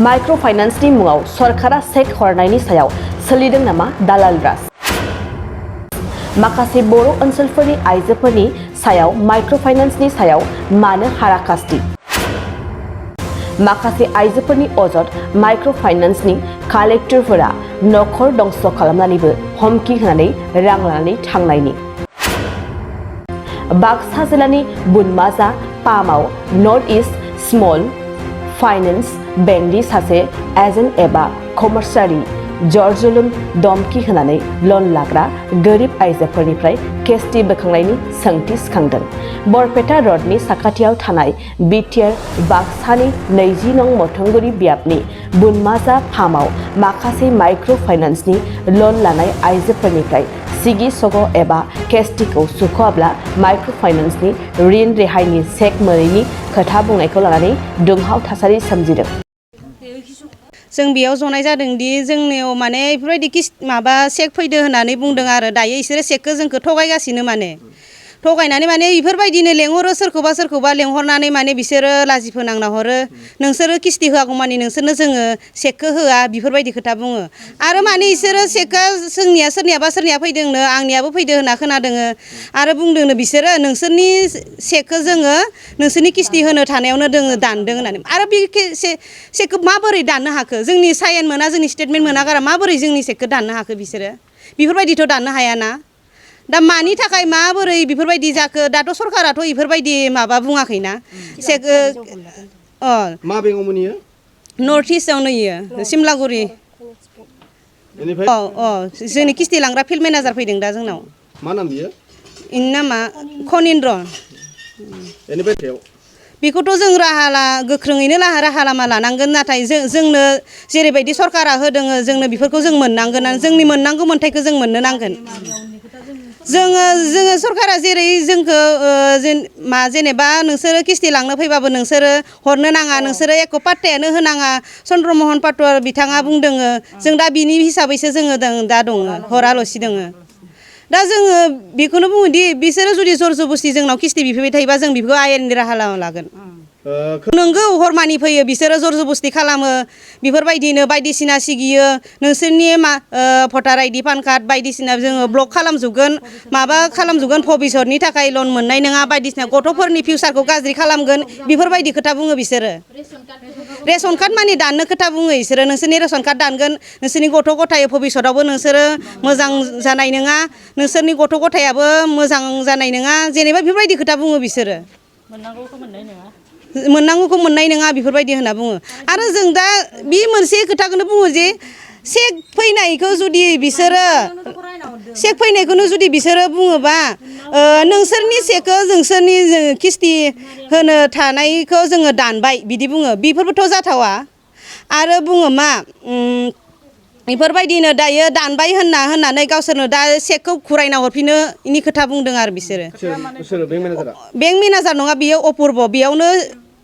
Micro' फाइनान्सनि मुङाव सरकारा check हरनायनि सायाव सोलिदों नामा दालाल राज? माखासे बर' ओनसोलफोरनि आइजोफोरनि सायाव माइक्र' फाइनान्सनि सायाव मानो हाराखास्ति? माखासे आइजोफोरनि अजद माइक्र' फाइनान्सनि कालेक्टरफोरा नखर दंस खालामनानैबो हमखि होनानै रां लानानै थांनायनि। बाक्सा जिल्लानि बुनमाजा पामाव नर्थ इस्ट स्मल फाइनेन्स बेंकनि सासे एजेन्ट एबा कमार्सियारि जरजुलुम धमखि होनानै लन लाग्रा गोरिब आइजोफोरनिफ्राय केसटि बोखांनायनि सोंथि सिखांदों। बरपेटा रडनि साखाथियाव थानाय बिटिआर बाक्सानि 20 नं मथंगुरि बियाबनि बुनमाजा फार्माव माखासे माइक्र' फाइनान्सनि लन लानाय आइजोफोरनिफ्राय सिगि सग' एबा केसटिखौ सुख'आब्ला माइक्र' फाइनान्सनि ऋण रेहायनि चेक मोनैनि खोथा बुंनायखौ लानानै दुंहाव थासारि सोमजिदों। जों बेयाव जनाय जादों दि जोंनियाव माने बेफोरबायदि माबा चेक फैदो होननानै बुंदों आरो दायो इसोरो चेकखौ जोंखौ थगायगासिनो थगायनानै माने बेफोरबायदिनो लेंहरो सोरखौबा लेंहरनानै माने बिसोरो लाजि फोनांना हरो नोंसोरो किस्ति होआगौ मानि नोंसोरनो जोङो चेकखौ होआ बेफोरबायदि खोथा बुङो आरो माने इसोरो चेकआ जोंनिया सोरनिया फैदोंनो आंनियाबो फैदो होनना खोनादोङो आरो बुंदोंनो बिसोरो नोंसोरनि चेकखौ जोङो नोंसोरनि किस्ति होनो थानायावनो जोङो दानदों होननानै आरो बे चेकखौ माबोरै दाननो हाखो जोंनि साइन मोना जोंनि स्टेटमेन्ट मोना गारा माबोरै जोंनि चेकखौ दाननो हाखो बिसोरो बेफोरबायदिथ' दाननो हायाना दा मानि थाखाय माबोरै बेफोरबायदि जाखो दाथ' सरकाराथ' बेफोरबायदि माबा बुङाखैना चेक मा बेंकआव मोनहैयो नर्थ इस्टआवनो इयो सिमलागुरि जोंनि किस्ति लांग्रा फिल्ड मेनेजार फैदों दा जोंनाव मा नाम बियो इनि नामा खनिन्द्र बेखौथ' जों गोख्रोङैनो राहा लामा लानांगोन नाथाय जोंनो जेरैबायदि सरकारा होदों जोंनो बेफोरखौ जों मोननांगोन जोंनि मोननांगौ मोन्थायखौ जों मोननो नांगोन जोङो सरकारा जेरै जोंखौ जेनेबा नोंसोरो किस्ति लांनो फैबाबो नोंसोरो हरनो नाङा नोंसोरो एख' पात्तायानो होनाङा चन्द्रमहन पाटवार बिथाङा बुंदों जों दा बिनि हिसाबैसो जोङो दा दङ हराल'सि दङ दा जोङो बेखौनो बुङोदि बिसोरो जुदि जर जबस्ति जोंनाव किस्ति बिफैबाय थायोबा जों बेखौ आयेननि राहा लामा लागोन नोंगौ हरमानि फैयो बिसोरो जर जबस्ति खालामो बेफोरबायदिनो बायदिसिना सिगियो नोंसोरनि भटार आइडि पान कार्ड बायदिसिना जोङो ब्लक खालामजोबगोन माबा खालामजोबगोन भबिसतनि थाखाय लन मोननाय नङा बायदिसिना गथ'फोरनि फिउचारखौ गाज्रि खालामगोन बेफोरबायदि खोथा बुङो बिसोरो रेसन कार्ड मानि दाननो खोथा बुङो बिसोरो नोंसोरनि रेसन कार्ड दानगोन नोंसोरनि गथ' गथाय भबिसतआवबो नोंसोरो मोजां जानाय नङा नोंसोरनि गथ' गथायाबो मोजां जानाय नङा जेनेबा बेफोरबायदि खोथा बुङो बिसोरो मोननांगौखौ मोननाय नङा बेफोरबायदि होनना बुङो आरो जों दा बे मोनसे खोथाखौनो बुङो जे चेक फैनायखौ जुदि बिसोरो बुङोबा नोंसोरनि चेकखौ नोंसोरनि किस्ति होनो थानायखौ जोङो दानबाय बिदि बुङो बेफोरबोथ' जाथावा आरो बुङो मा बेफोरबायदिनो दायो दानबाय होननानै गावसोरनो दा चेकखौ घुरायना हरफिनो इनि खोथा बुंदों आरो बिसोरो बेंक मेनेजार नङा बेयो अपुर्ब बेयावनो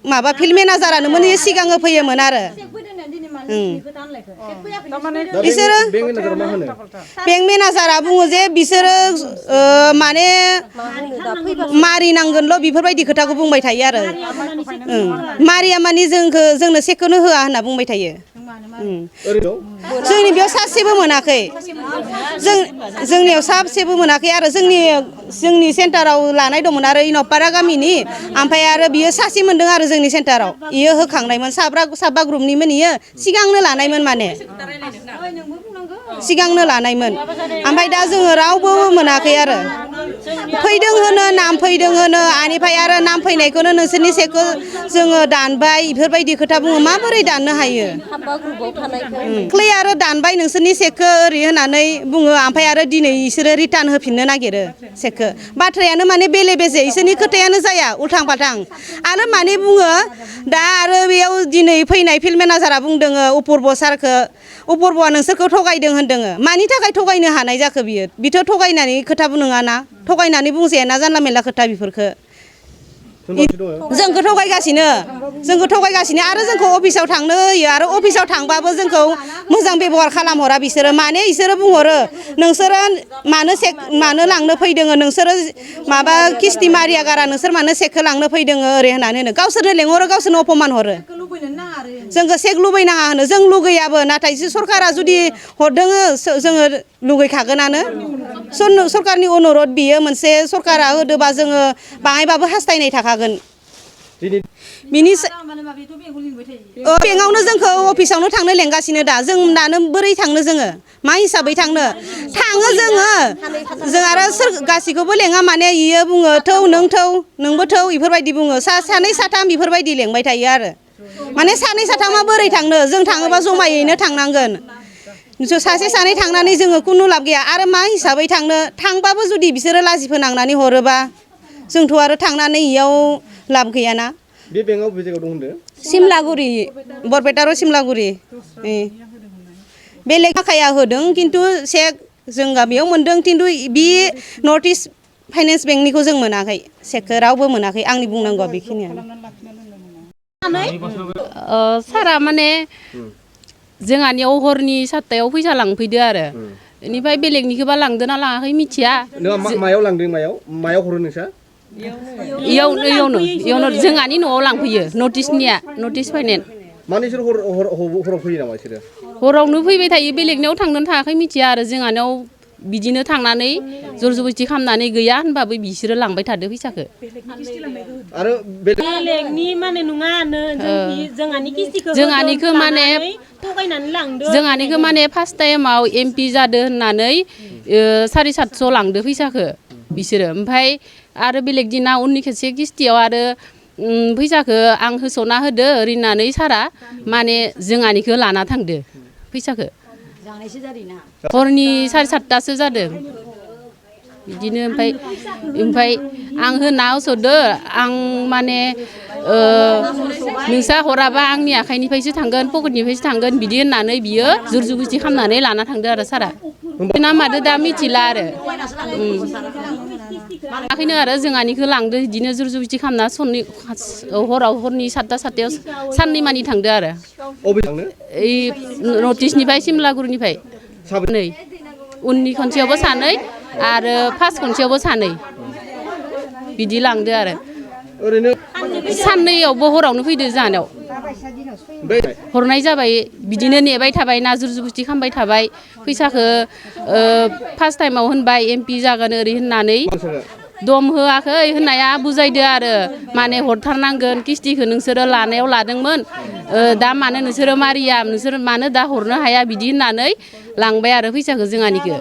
माबा फिल्ड मेनेजारानोमोन सिगां होफैयोमोन आरो बिसोरो बेंक मेनेजारा बुङो जे बिसोरो माने मारिनांगोनल' बेफोरबायदि खोथाखौ बुंबाय थायो आरो मारिया मानि जोंनो चेकखौनो होआ होनना बुंबाय थायो जोंनि बेयाव सासेबो मोनाखै जोंनियाव सासेबो मोनाखै आरो जोंनि सेन्टाराव लानाय दंमोन आरो इनपारा गामिनि ओमफ्राय आरो बियो सासे मोनदों आरो जोंनि सेन्टाराव इयो होखांनायमोन साबा ग्रुपनिमोन इयो सिगांनो लानायमोन माने सिगांनो लानायमोन ओमफ्राय दा जोङो रावबो मोनाखै आरो फैदों होनो नाम फैदों होनो आनिफ्राय आरो नाम फैनायखौनो नोंसोरनि चेकखौ जोङो दानबाय बेफोरबायदि खोथा बुङो माबोरै दाननो हायो दाख्लै आरो दानबाय नोंसोरनि चेकखौ ओरै होननानै बुङो ओमफ्राय आरो दिनै बिसोरो रिटार्न होफिननो नागिरो चेकखौ बाथ्रायानो माने बेले बेजे इसोरनि खोथायानो जाया उल्थां फाल्थां आरो माने बुङो दा आरो बेयाव दिनै फैनाय फिल्ड मेनेजारा बुंदों अपुर्ब सारखौ अपुर्बआ नोंसोरखौ थगायदों होनदों मानि थाखाय थगायनो हानाय जाखो बिथ' थगायनानै खोथाबो नङाना थगायनानै बुंजायाना जानला मेनला खोथा बेफोरखौ जोंखौ थगायगासिनो आरो जोंखौ अफिसाव थांनो होयो आरो अफिसाव थांबाबो जोंखौ मोजां बेबहार खालामहरा बिसोरो माने बिसोरो बुंहरो नोंसोरो मानो लांनो फैदों नोंसोरो माबा किस्ति मारिया गारा नोंसोर मानो चेकखौ लांनो फैदों ओरै होननानै गावसोरनो लेंहरो गावसोरनो अपमान हरो जोंखौ सेक लुबैनाङा होनो जों लुगैयाबो नाथाय सरकारा जुदि हरदोङो जोङो लुगैखागोनानो सरकारनि अनुरद बियो मोनसे सरकारा होदोबा जोङो बाङायबाबो हास्थायनाय थाखागोन बिनि बेंकआवनो जोंखौ अफिसावनो थांनो लेंगासिनो दा जों दानो बोरै थांनो जोङो मा हिसाबै थांनो थाङो जोङो जों आरो गासैखौबो लेङा माने इयो बुङो थौ नों थौ नोंबो थौ इफोरबायदि बुङो सानै साथाम बेफोरबायदि लेंबाय थायो आरो माने सानै साथामा बोरै थांनो जों थाङोबा जमायैनो थांनांगोन सासे सानै थांनानै जोङो खुनु लाब गैया आरो मा हिसाबै थांबाबो जुदि बिसोरो लाजि फोनांनानै हरोबा जोंथ' आरो थांनानै इयाव लाब गैयाना बे बेंकआव बबे जायगायाव दं होनदो सिमलागुरि बरपेटा र' सिमलागुरि बेलेग थाखाया होदों खिन्थु सेक जों गामियाव मोनदों खिन्थु बि नर्थ इस्ट फाइनान्स बेंकनिखौ जों मोनाखै सेकखौ रावबो मोनाखै आंनि बुंनांगौआ बेखिनियानो सारा माने जोंहानियाव हरनि 7टायाव फैसा लांफैदो आरो बेनिफ्राय बेलेगनिखौबा लांदो ना लाङाखै मिथिया मायाव लांदों मायाव हरो नोंसा इयावनो जोंहानि न'आव लांफैयो नर्थ इस्ट फाइनेन्स माने इसोर हराव फैयो नामा इसोरो हरावनो फैबाय थायो बेलेगनियाव थांदों थाङाखै मिथिया आरो जोंहानियाव बिदिनो थांनानै जर जबस्ति खालामनानै गैया होनबाबो बिसोरो लांबाय थादो फैसाखौ आरो बेलेगनि माने नङा जोंहानिखौ माने जोंहानिखौ माने फार्स्ट टाइमाव MP जादों होननानै 750 लांदो फैसाखौ बिसोरो ओमफ्राय आरो बेलेग दिना उननि खेबसे किस्तियाव आरो फैसाखौ आं होस'ना होदो ओरैनानै सारा माने जोंहानिखौ लाना थांदो फैसाखौ हरनि 7:30 जादों बिदिनो ओमफ्राय आं होना होस'दो आं माने नोंसा हराबा आंनि आखाइनिफ्रायसो थांगोन पकेटनिफ्रायसो थांगोन बिदि होननानै बियो जुर जुबुस्थि खालामनानै लाना थांदो आरो सारा नामादो दा मिथिला आरो आखायनो आरो जोंहानिखौ लांदो बिदिनो जुर जुबुस्थि खालामना हरनि 7:30 साननै मानि थांदो आरो ओइ नर्थ इस्टनिफ्राय सिमलागुरिनिफ्राय सानै उननि खनसेयावबो सानै आरो फार्स्ट खनसेयावबो सानै बिदि लांदो आरो ओरैनो साननैयावबो हरावनो फैदो जाहानाव हरनाय जाबाय बिदिनो नेबाय थाबाय ना जुर जुबुस्थि खालामबाय थाबाय फैसाखौ फार्स्ट टाइमाव होनबाय MP जागोन ओरै होननानै दम होआखै होननाया बुजायदो आरो माने हरथारनांगोन किस्तिखौ नोंसोरो लानायाव लादोंमोन दा मानो नोंसोरो मारिया नोंसोर मानो दा हरनो हाया बिदि होननानै लांबाय आरो फैसाखौ जोंहानिखौ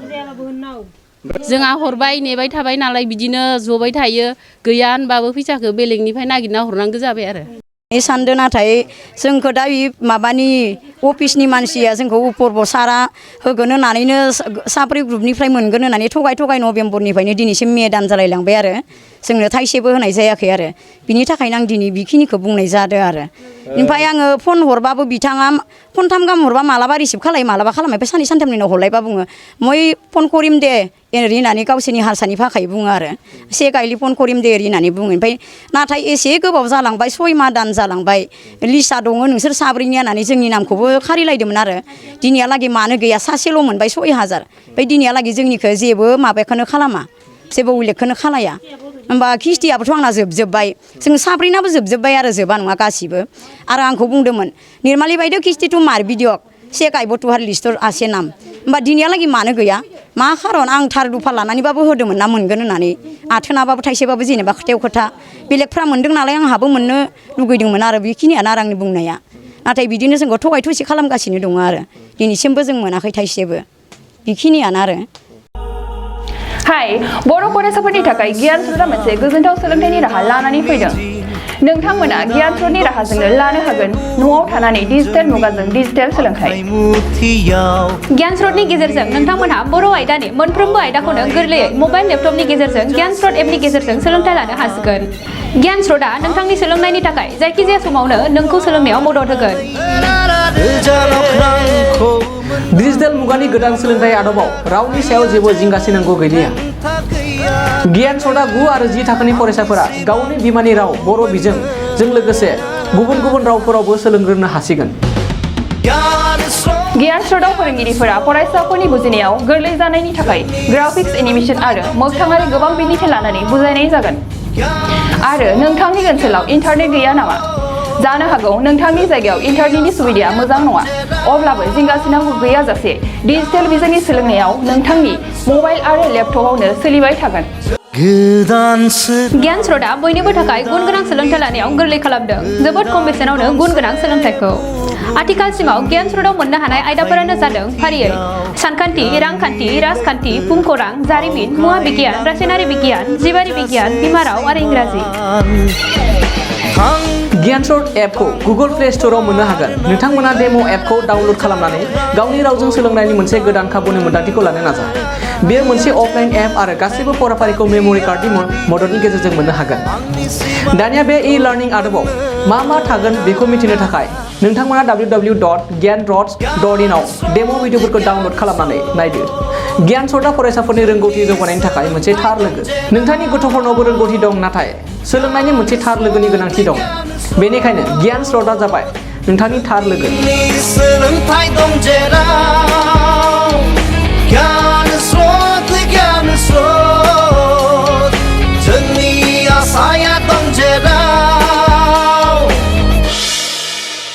जोंहा हरबाय नेबाय थाबाय नालाय बिदिनो जबाय थायो गैया होनबाबो फैसाखौ बेलेगनिफ्राय नागिरना हरनांगौ जाबाय आरो सानदों नाथाय जोंखौ दा माबानि अफिसनि मानसिया जोंखौ उपरब सारा होगोन होननानैनो साब्रै ग्रुपनिफ्राय मोनगोन होननानै थगाय नभेम्बरनिफ्रायनो दिनैसिम मे दान जालायलांबाय आरो जोंनो थाइसेबो होनाय जायाखै आरो बिनि थाखायनो आं दिनै बेखिनिखौ बुंनाय जादों आरो ओमफ्राय आङो फन हरबाबो बिथाङा खनथाम गाहाम हरबा मालाबा रिसिभ खालायो मालाबा खालामो ओमफ्राय साननै सानथामनि उनाव हरलायबा बुङो मै फन करिम दे ओरै होननानै गावसोरनि हारसानि भाखायै बुङो आरो से गाइलि फन करिम दे ओरै होननानै बुङो ओमफ्राय नाथाय एसे गोबाव जालांबाय 6 माह दान जालांबाय लिस्टआ दङ नोंसोर साब्रैनि होननानै जोंनि नामखौबो खारिलायदोंमोन आरो दिनैहालागै मानो गैया सासेल' मोनबाय 6000 ओमफ्राय दिनैहालागै जोंनिखौ जेबो माबाखौनो खालामा जेबो उल्लेखखौनो खालाया होमबा किस्तियाबोथ' आंना जोबजोब्बाय जों साब्रैनाबो जोबजोब्बाय आरो जोबा नङा गासिबो आरो आंखौ बुंदोंमोन निर्मालि बायदो किस्ति मार भिडिअ से गायब तुहार लिस्टर आसे नाम होमबा दिनैहालागै मानो गैया मा खारन आं थार दुफा लानानैबाबो होदोंमोन ना मोनगोन होननानै आथोनाबाबो थाइसेबाबो जेनेबा खोथायाव खोथा बेलेगफ्रा मोनदों नालाय आंहाबो मोननो लुगैदोंमोन आरो बेखिनियानो आरो आंनि बुंनाया नाथाय बिदिनो जोंखौ थगाय थसि खालामगासिनो दङ आरो दिनैसिमबो जों मोनाखै थाइसेबो बेखिनियानो आरो हाय बर' फरायसाफोरनि थाखाय गियान स्रोतआ मोनसे गोजोनथाव सोलोंथाइनि राहा लानानै फैदों नोंथांमोना गियान स्रोतनि राहाजोंनो लानो हागोन न'आव थानानै डिजिटेल मुगाजों डिजिटेल सोलोंथाइ गियान स्रोतनि गेजेरजों नोंथांमोनहा बर' आयदानि मोनफ्रोमबो आयदाखौनो गोरलैयै मबाइल लेपटपनि गेजेरजों गियान स्रोत एपनि गेजेरजों सोलोंथाइ लानो हासिगोन गियान स्रोतआ नोंथांनि सोलोंनायनि थाखाय जायखिजाया समावनो नोंखौ सोलोंनायाव मदद होगोन डिजिटेल मुगानि गोदान सोलोंथाइ आदबाव रावनि सायाव जेबो जिंगासिनांगौ गैलिया गियान स्रोतआ 9 आरो 10 थाखोनि फरायसाफोरा गावनि बिमानि राव बर' बिजोंजों लोगोसे गुबुन गुबुन रावफोरावबो सोलोंग्रोनो हासिगोन गियान स्रोतआव फोरोंगिरिफोरा फरायसाफोरनि बुजिनायाव गोरलै जानायनि थाखाय ग्राफिक्स एनिमेशन आरो मोगथाङारि गोबां बिदिन्थि लानानै बुजायनाय जागोन आरो नोंथांनि ओनसोलाव इन्टारनेट गैया नामा जानो हागौ नोंथांनि जायगायाव इन्टारनेटनि सुबिदाया मोजां नङा अब्लाबो जिंगासिनांगौ गैयाजासे डिजिटेल बिजोंनि सोलोंनायाव नोंथांनि मबाइल आरो लेपटपावनो सोलिबाय थागोन गियान स्रोतआ बयनिबो थाखाय गुन गोनां सोलोंथाइ लानायाव गोरलै खालामदों जोबोद खम बेसेनावनो गुन गोनां सोलोंथाइखौ आथिखालसिमाव गियान स्रोतआव मोननो हानाय आयदाफोरानो जादों फारियै सानखान्थि रांखान्थि राजखान्थि भुमखौरां जारिमिन मुवा बिगियान रासायनारि बिगियान जिबारि बिगियान बिमा राव आरो इंराजि गियान स्रोत एपखौ गुगल प्ले स्ट'राव मोननो हागोन नोंथांमोना डेम' एपखौ डाउनल'ड खालामनानै गावनि रावजों सोलोंनायनि मोनसे गोदान खाबुनि मोन्दांथिखौ लानो नाजा बेयो मोनसे अफलाइन एप आरो गासैबो फराफारिखौ मेम'रि कार्डनि मददनि गेजेरजों मोननो हागोन दानिया बे ई-लार्निं आदबाव मा थागोन बेखौ मिथिनो थाखाय नोंथांमोना www.gyan.in आव डेम' भिडिअफोरखौ डाउनल'ड खालामनानै नायदो गियान स्रोतआ फरायसाफोरनि रोंगौथि जौगानायनि थाखाय मोनसे थार लोगो नोंथांनि गथ'फोरनावबो रोंगौथि दं नाथाय सोलोंनायनि मोनसे थार लोगोनि गोनांथि दं बेनिखायनो गियान स्रोतआ जाबाय नोंथांनि थार लोगो